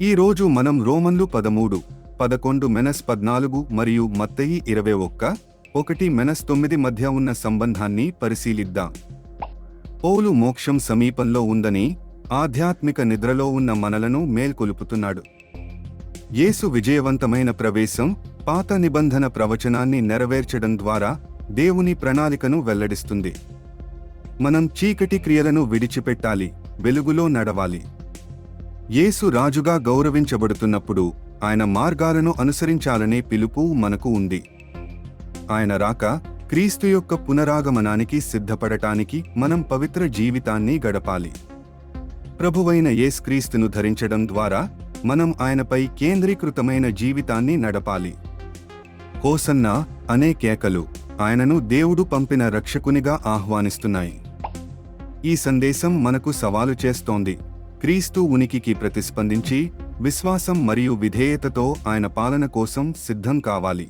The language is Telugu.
ఈ రోజు మనం రోమన్లు 13, 11-14 మరియు మత్తయి 21, 1-9 మధ్య ఉన్న సంబంధాన్ని పరిశీలిద్దాం. పౌలు మోక్షం సమీపంలో ఉందని, ఆధ్యాత్మిక నిద్రలో ఉన్న మనలను మేల్కొలుపుతున్నాడు. యేసు విజయవంతమైన ప్రవేశం, పాత నిబంధన ప్రవచనాన్ని నెరవేర్చడం ద్వారా దేవుని ప్రణాళికను వెల్లడిస్తుంది. మనం చీకటి క్రియలను విడిచిపెట్టాలి, వెలుగులో నడవాలి. యేసు రాజుగా గౌరవించబడుతున్నప్పుడు ఆయన మార్గాలను అనుసరించాలనే పిలుపు మనకు ఉంది. ఆయన రాక, క్రీస్తు యొక్క పునరాగమనానికి సిద్ధపడటానికి మనం పవిత్ర జీవితాన్ని గడపాలి. ప్రభువైన యేసుక్రీస్తును ధరించడం ద్వారా మనం ఆయనపై కేంద్రీకృతమైన జీవితాన్ని నడపాలి. హోసన్నా అనే కేకలు ఆయనను దేవుడు పంపిన రక్షకునిగా ఆహ్వానిస్తున్నాయి. ఈ సందేశం మనకు సవాలు చేస్తోంది. క్రీస్తు ఉనికికి ప్రతిస్పందించి, విశ్వాసం మరియు విధేయతతో ఆయన పాలన కోసం సిద్ధం కావాలి.